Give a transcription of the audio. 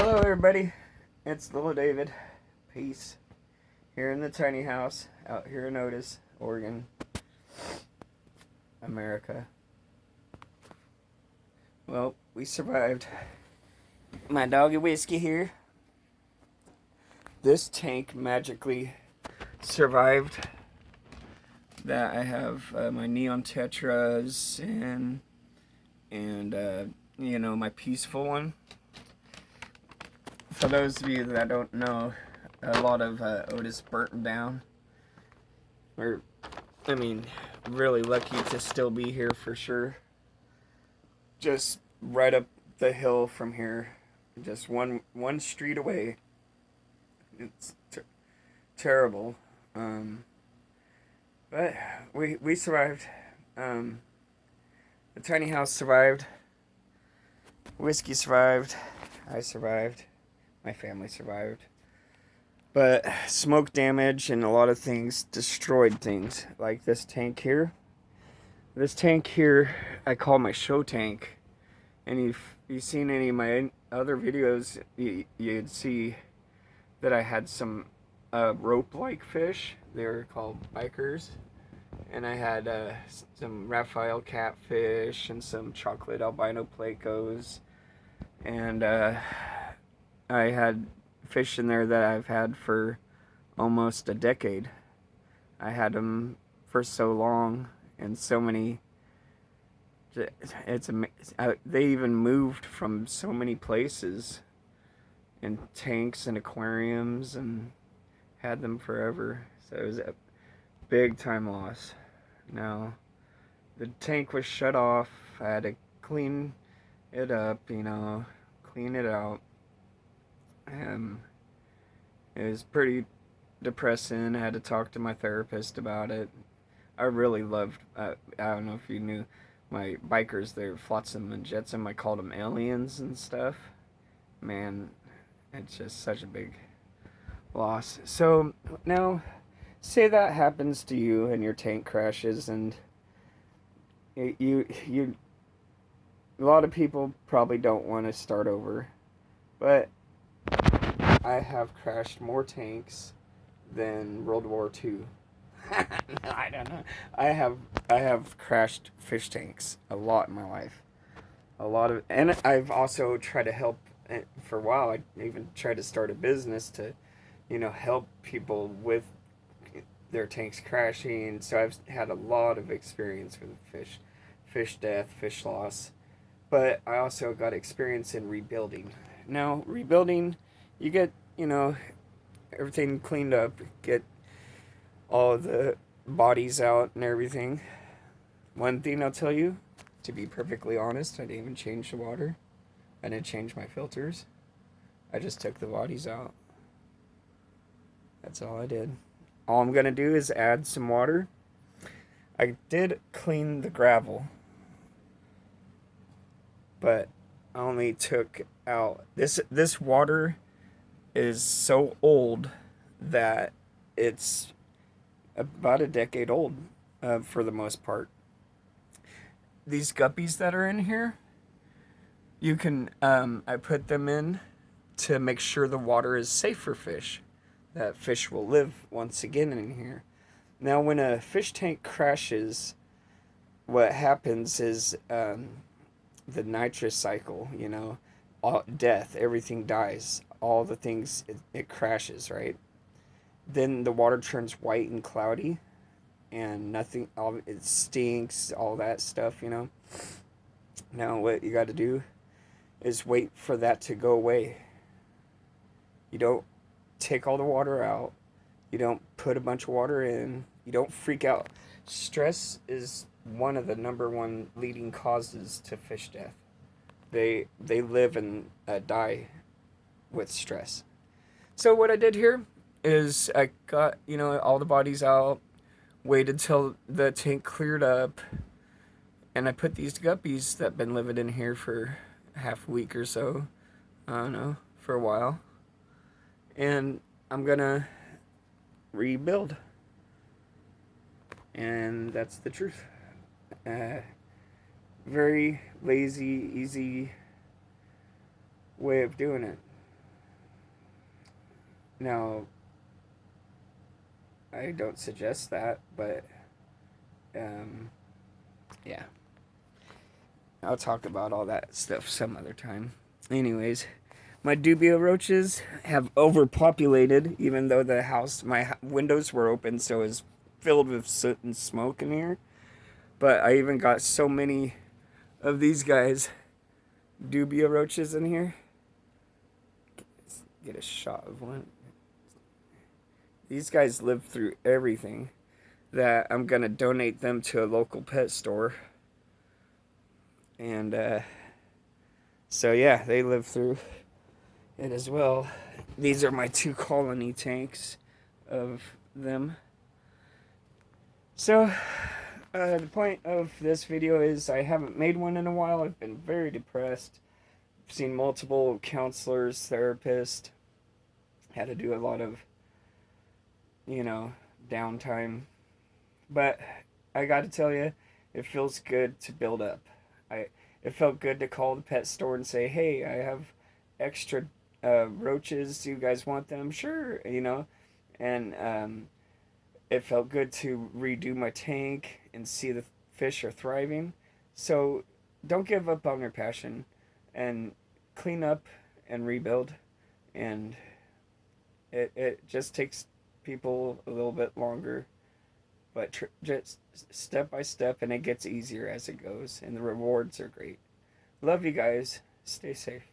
Hello everybody, it's little David. Peace. Here in the tiny house, out here in Otis, Oregon, America. Well, we survived. My doggy Whiskey here. This tank magically survived. That I have my neon tetras and my peaceful one. For those of you that don't know, a lot of Otis burnt down. Really lucky to still be here for sure. Just right up the hill from here, just one street away. It's terrible, but we survived. The tiny house survived. Whiskey survived. I survived. My family survived. But smoke damage and a lot of things destroyed things. Like this tank here. This tank here, I call my show tank. And you've seen any of my other videos, you'd see that I had some rope-like fish. They're called bikers. And I had some Raphael catfish and some chocolate albino plecos. And I had fish in there that I've had for almost a decade. I had them for so long and so many. It's amazing. They even moved from so many places in tanks and aquariums and had them forever. So it was a big time loss. Now the tank was shut off. I had to clean it up, clean it out. It was pretty depressing. I had to talk to my therapist about it. I really loved, I don't know if you knew, my bikers, they're Flotsam and Jetsam. I called them aliens and stuff. Man, it's just such a big loss. So now, say that happens to you and your tank crashes, and you a lot of people probably don't want to start over, but I have crashed more tanks than World War II. I don't know. I have crashed fish tanks a lot in my life. And I've also tried to help. For a while, I even tried to start a business to, help people with their tanks crashing. So I've had a lot of experience with fish death, fish loss. But I also got experience in rebuilding. Now, rebuilding, you get, everything cleaned up, get all the bodies out and everything. One thing I'll tell you, to be perfectly honest, I didn't even change the water. I didn't change my filters. I just took the bodies out. That's all I did. All I'm going to do is add some water. I did clean the gravel, but I only took out this water is so old that it's about a decade old, for the most part. These guppies that are in here, you can I put them in to make sure the water is safe for fish, that fish will live once again in here. Now when a fish tank crashes, what happens is the nitrous cycle, death, everything dies, all the things, it crashes, right? Then the water turns white and cloudy, and nothing, it stinks, all that stuff, Now what you got to do is wait for that to go away. You don't take all the water out. You don't put a bunch of water in. You don't freak out. Stress is one of the number one leading causes to fish death. They live and die with stress. So what I did here is I got, all the bodies out, waited till the tank cleared up, and I put these guppies that have been living in here for half a week or so, I don't know, for a while, and I'm gonna rebuild, and that's the truth. Very lazy, easy way of doing it. Now, I don't suggest that, but um, yeah, I'll talk about all that stuff some other time. Anyways, my dubia roaches have overpopulated, even though the house, windows were open, so it was filled with soot and smoke in here. But I even got so many of these guys, dubia roaches, in here. Get a shot of one. These guys live through everything, that I'm gonna donate them to a local pet store. And so yeah, they live through it as well. These are my 2 colony tanks of them. So the point of this video is I haven't made one in a while. I've been very depressed. I've seen multiple counselors, therapists. Had to do a lot of, downtime. But I got to tell you, it feels good to build up. It felt good to call the pet store and say, hey, I have extra roaches. Do you guys want them? Sure, And it felt good to redo my tank and see the fish are thriving. So don't give up on your passion, and clean up and rebuild. And it just takes people a little bit longer, but just step by step, and it gets easier as it goes, and the rewards are great. Love you guys. Stay safe.